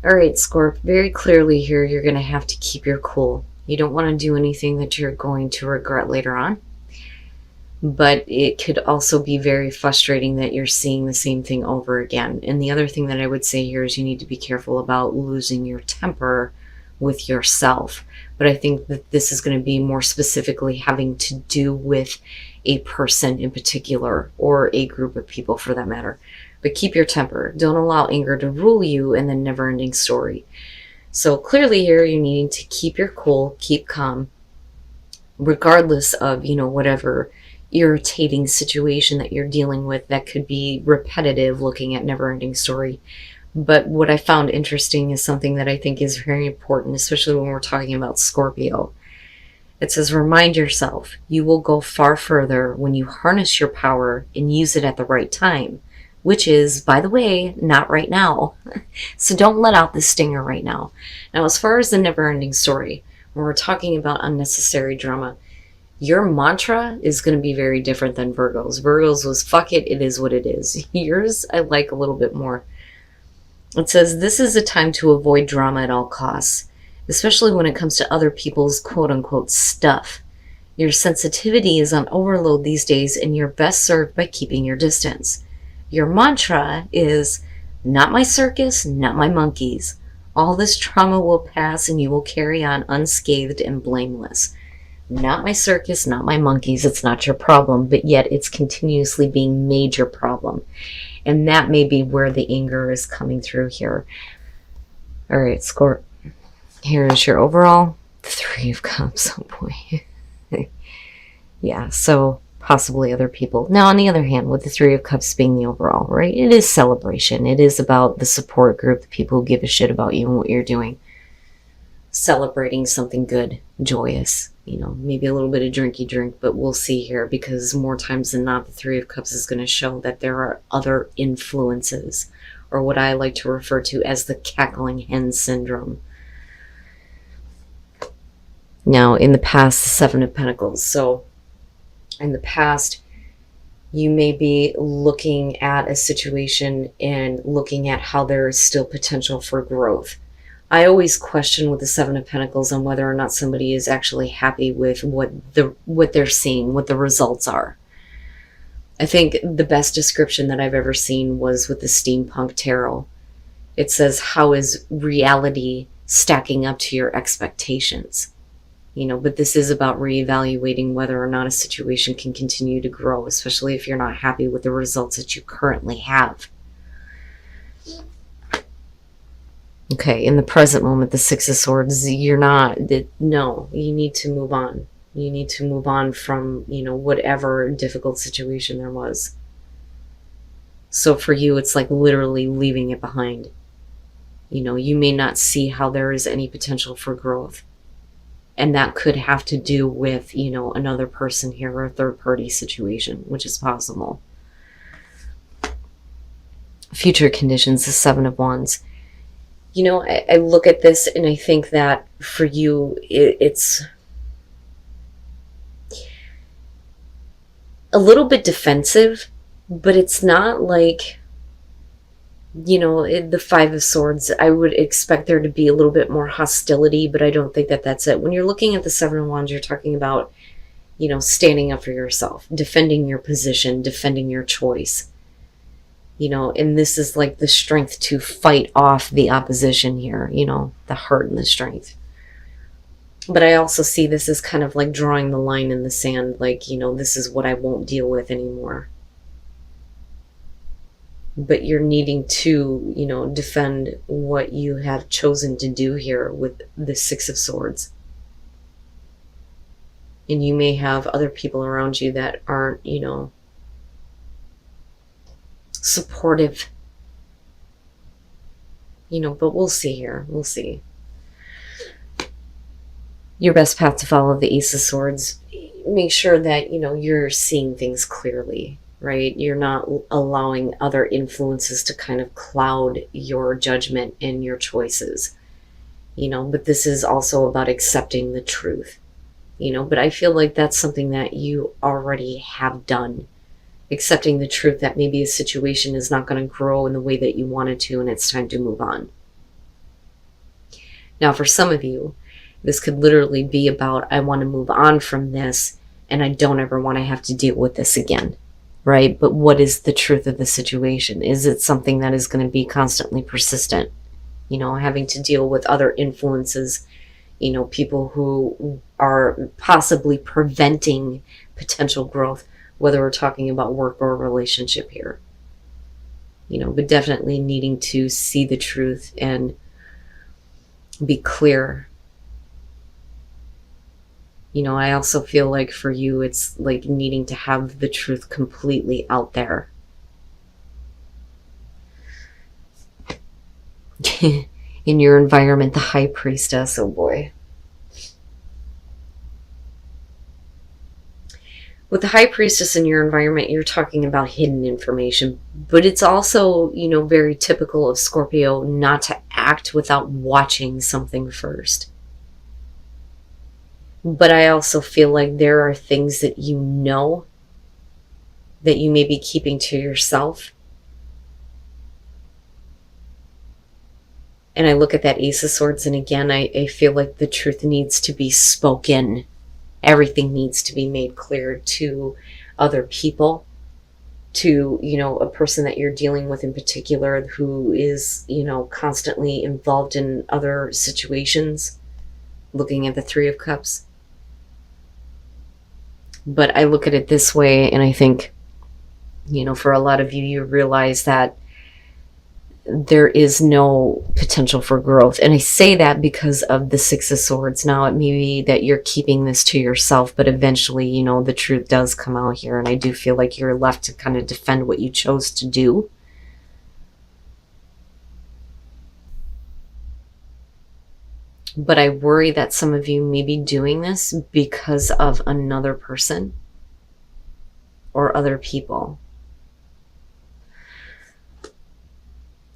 All right, Scorp, very clearly here, you're going to have to keep your cool. You don't want to do anything that you're going to regret later on. But it could also be very frustrating that you're seeing the same thing over again. And the other thing that I would say here is you need to be careful about losing your temper with yourself. But I think that this is going to be more specifically having to do with a person in particular, or a group of people for that matter. But keep your temper. Don't allow anger to rule you, and the never-ending story. So clearly here you're needing to keep your cool, keep calm, regardless of, whatever irritating situation that you're dealing with that could be repetitive, looking at never-ending story. But what I found interesting is something that I think is very important, especially when we're talking about Scorpio. It says, remind yourself, you will go far further when you harness your power and use it at the right time, which is, by the way, not right now. So don't let out the stinger right now. Now, as far as the never-ending story, when we're talking about unnecessary drama, your mantra is going to be very different than Virgo's. Virgo's was, fuck it, it is what it is. Yours, I like a little bit more. It says, this is a time to avoid drama at all costs, especially when it comes to other people's quote-unquote stuff. Your sensitivity is on overload these days, and you're best served by keeping your distance. Your mantra is, not my circus, not my monkeys. All this trauma will pass, and you will carry on unscathed and blameless. Not my circus, not my monkeys. It's not your problem, but yet it's continuously being made your problem. And that may be where the anger is coming through here. All right, Scorp. Here is your overall. 3 of Cups. Oh boy. Yeah, so possibly other people. Now, on the other hand, with the 3 of Cups being the overall, right? It is celebration. It is about the support group, the people who give a shit about you and what you're doing. Celebrating something good, joyous. Maybe a little bit of drinky drink, but we'll see here, because more times than not, the 3 of Cups is going to show that there are other influences, or what I like to refer to as the cackling hen syndrome. Now, in the past, the 7 of Pentacles. So, in the past, you may be looking at a situation and looking at how there is still potential for growth. I always question with the 7 of Pentacles on whether or not somebody is actually happy with what they're seeing, what the results are. I think the best description that I've ever seen was with the Steampunk Tarot. It says, how is reality stacking up to your expectations? But this is about reevaluating whether or not a situation can continue to grow, especially if you're not happy with the results that you currently have. Okay, in the present moment, the 6 of Swords, no, you need to move on. You need to move on from, whatever difficult situation there was. So for you, it's like literally leaving it behind. You may not see how there is any potential for growth. And that could have to do with, another person here, or a third-party situation, which is possible. Future conditions, the 7 of Wands. I look at this and I think that for you, it's a little bit defensive, but it's not like, the 5 of Swords. I would expect there to be a little bit more hostility, but I don't think that that's it. When you're looking at the 7 of Wands, you're talking about, standing up for yourself, defending your position, defending your choice. And this is like the strength to fight off the opposition here, the heart and the strength. But I also see this as kind of like drawing the line in the sand, like, this is what I won't deal with anymore. But you're needing to, defend what you have chosen to do here with the 6 of Swords. And you may have other people around you that aren't, supportive, but we'll see here. We'll see. Your best path to follow, the Ace of Swords. Make sure that, you're seeing things clearly, right? You're not allowing other influences to kind of cloud your judgment and your choices, but this is also about accepting the truth, but I feel like that's something that you already have done. Accepting the truth that maybe a situation is not going to grow in the way that you want it to, and it's time to move on. Now, for some of you, this could literally be about, I want to move on from this and I don't ever want to have to deal with this again, right? But what is the truth of the situation? Is it something that is going to be constantly persistent? You know, having to deal with other influences, you know, people who are possibly preventing potential growth, whether we're talking about work or a relationship here. You know, but definitely needing to see the truth and be clear. You know, I also feel like for you, it's like needing to have the truth completely out there. In your environment, the High Priestess, oh boy. With the High Priestess in your environment, you're talking about hidden information, but it's also, you know, very typical of Scorpio not to act without watching something first. But I also feel like there are things that you know that you may be keeping to yourself. And I look at that Ace of Swords, and again, I feel like the truth needs to be spoken. Everything needs to be made clear to other people, to, you know, a person that you're dealing with in particular who is, you know, constantly involved in other situations, looking at the Three of Cups. But I look at it this way, and I think, you know, for a lot of you, you realize that there is no potential for growth. And I say that because of the Six of Swords. Now, it may be that you're keeping this to yourself, but eventually, you know, the truth does come out here. And I do feel like you're left to kind of defend what you chose to do. But I worry that some of you may be doing this because of another person or other people.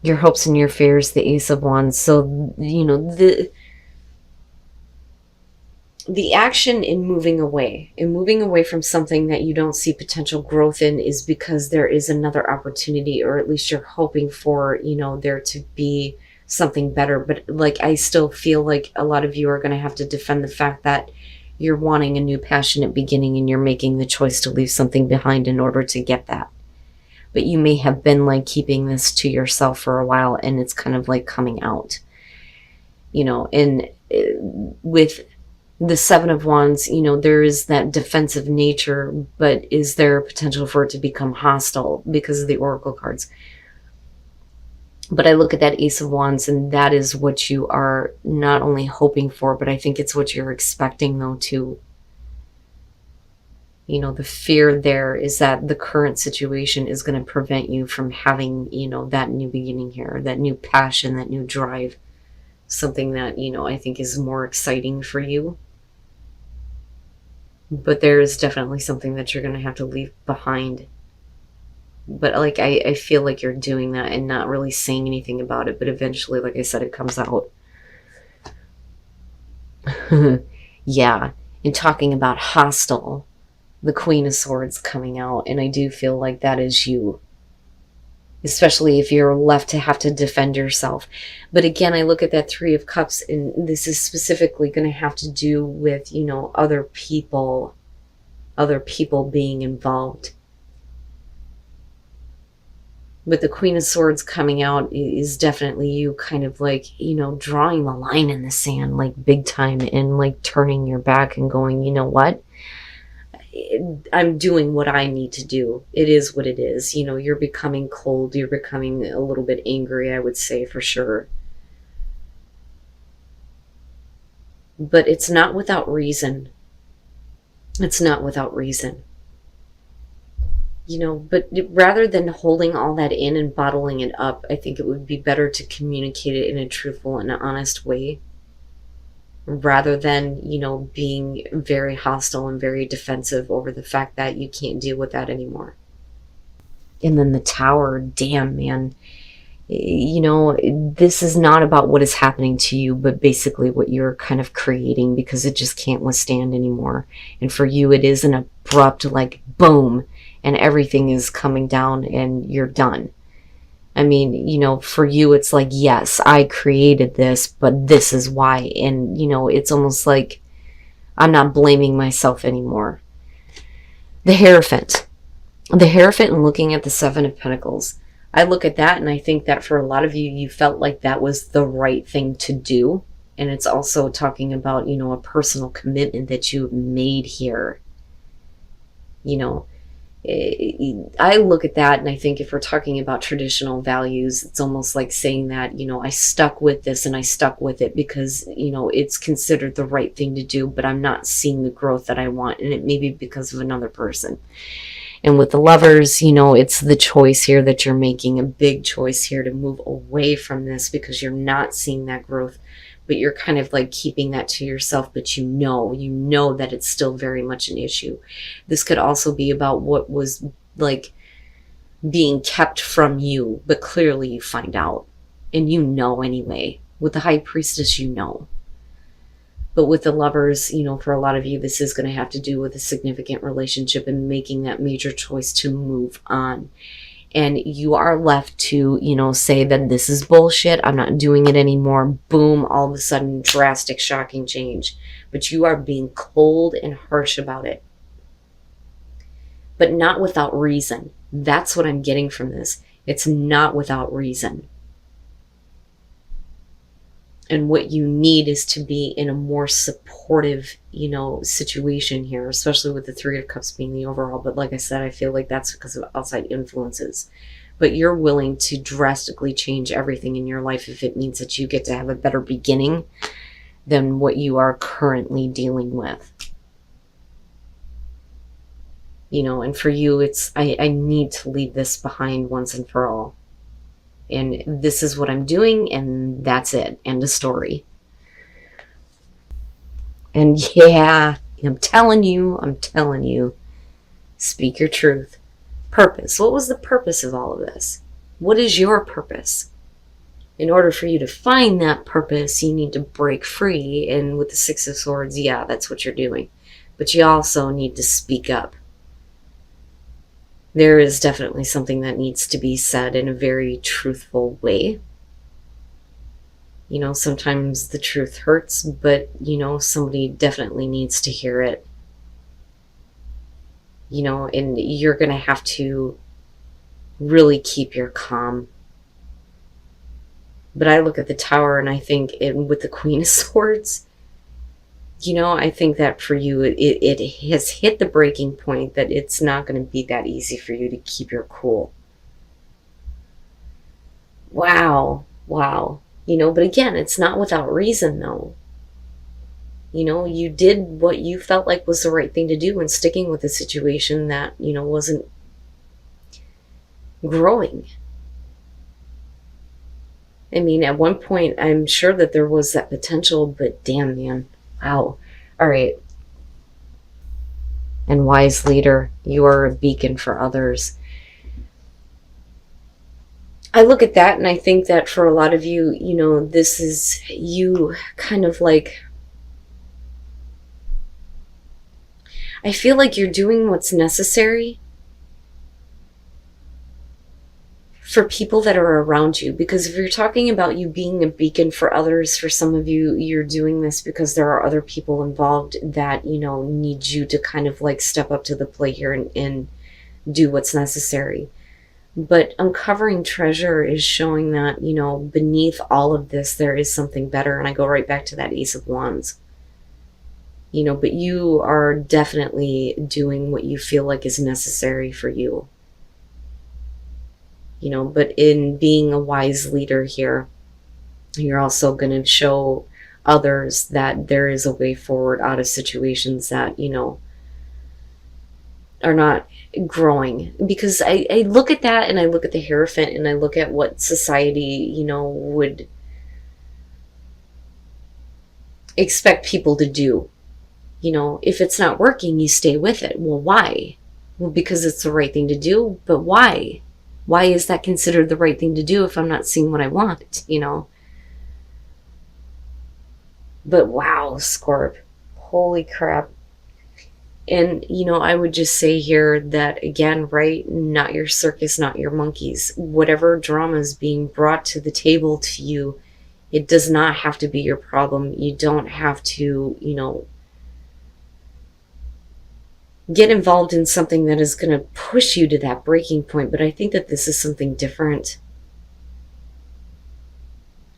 Your hopes and your fears, the Ace of Wands. So, you know, the action in moving away from something that you don't see potential growth in is because there is another opportunity, or at least you're hoping for, you know, there to be something better. But like, I still feel like a lot of you are going to have to defend the fact that you're wanting a new passionate beginning and you're making the choice to leave something behind in order to get that. But you may have been like keeping this to yourself for a while, and it's kind of like coming out, you know. And with the Seven of Wands, you know, there is that defensive nature, but is there a potential for it to become hostile because of the Oracle cards? But I look at that Ace of Wands, and that is what you are not only hoping for, but I think it's what you're expecting though too. You know, the fear there is that the current situation is going to prevent you from having, you know, that new beginning here, that new passion, that new drive, something that, you know, I think is more exciting for you. But there is definitely something that you're going to have to leave behind. But like, I feel like you're doing that and not really saying anything about it. But eventually, like I said, it comes out. Yeah. And talking about hostile, the Queen of Swords coming out, and I do feel like that is you, especially if you're left to have to defend yourself. But again, I look at that Three of Cups, and this is specifically going to have to do with, you know, other people being involved. But the Queen of Swords coming out is definitely you kind of like, you know, drawing the line in the sand, like big time, and like turning your back and going, you know what? I'm doing what I need to do. It is what it is. You know, you're becoming cold. You're becoming a little bit angry, I would say, for sure. But it's not without reason. It's not without reason. You know, but rather than holding all that in and bottling it up, I think it would be better to communicate it in a truthful and honest way, rather than, you know, being very hostile and very defensive over the fact that you can't deal with that anymore. And then the Tower, damn, man. You know, this is not about what is happening to you, but basically what you're kind of creating, because it just can't withstand anymore. And for you, it is an abrupt, like, boom, and everything is coming down and you're done. I mean, you know, for you, it's like, yes, I created this, but this is why. And, you know, it's almost like I'm not blaming myself anymore. The Hierophant. The Hierophant, and looking at the Seven of Pentacles, I look at that and I think that for a lot of you, you felt like that was the right thing to do. And it's also talking about, you know, a personal commitment that you've made here. You know, I look at that and I think if we're talking about traditional values, it's almost like saying that, you know, I stuck with this and I stuck with it because, you know, it's considered the right thing to do, but I'm not seeing the growth that I want. And it may be because of another person. And with the Lovers, you know, it's the choice here that you're making, a big choice here to move away from this because you're not seeing that growth, but you're kind of like keeping that to yourself, but you know that it's still very much an issue. This could also be about what was like being kept from you, but clearly you find out, and you know anyway. With the High Priestess, you know. But with the Lovers, you know, for a lot of you, this is going to have to do with a significant relationship and making that major choice to move on. And you are left to, you know, say that this is bullshit, I'm not doing it anymore. Boom, all of a sudden, drastic, shocking change. But you are being cold and harsh about it. But not without reason. That's what I'm getting from this. It's not without reason. And what you need is to be in a more supportive, you know, situation here, especially with the Three of Cups being the overall. But like I said, I feel like that's because of outside influences. But you're willing to drastically change everything in your life if it means that you get to have a better beginning than what you are currently dealing with. You know, and for you, it's, I need to leave this behind once and for all. And this is what I'm doing, and that's it. End of story. And yeah, I'm telling you, speak your truth. Purpose. What was the purpose of all of this? What is your purpose? In order for you to find that purpose, you need to break free. And with the Six of Swords, yeah, that's what you're doing. But you also need to speak up. There is definitely something that needs to be said in a very truthful way. You know, sometimes the truth hurts, but, you know, somebody definitely needs to hear it. You know, and you're going to have to really keep your calm. But I look at the Tower and I think with the Queen of Swords, you know, I think that for you, it has hit the breaking point that it's not going to be that easy for you to keep your cool. Wow. You know, but again, it's not without reason, though. You know, you did what you felt like was the right thing to do and sticking with a situation that, you know, wasn't growing. I mean, at one point, I'm sure that there was that potential, but damn, man. Wow. All right. And wise leader, you are a beacon for others. I look at that and I think that for a lot of you, you know, this is you kind of like, I feel like you're doing what's necessary for people that are around you. Because if you're talking about you being a beacon for others, for some of you, you're doing this because there are other people involved that, you know, need you to kind of like step up to the plate here and do what's necessary. But uncovering treasure is showing that, you know, beneath all of this, there is something better. And I go right back to that Ace of Wands. You know, but you are definitely doing what you feel like is necessary for you. You know, but in being a wise leader here, you're also going to show others that there is a way forward out of situations that, you know, are not growing. Because I look at that and I look at the Hierophant and I look at what society, you know, would expect people to do. You know, if it's not working, you stay with it. Well, why? Well, because it's the right thing to do. But why? Why is that considered the right thing to do if I'm not seeing what I want, you know? But wow, Scorp. Holy crap. And, I would just say here that, again, right, not your circus, not your monkeys. Whatever drama is being brought to the table to you, it does not have to be your problem. You don't have to, get involved in something that is going to push you to that breaking point. But I think that this is something different.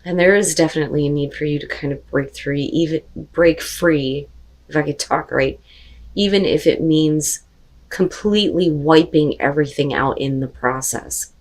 And there is definitely a need for you to kind of break free, if I could talk right, even if it means completely wiping everything out in the process.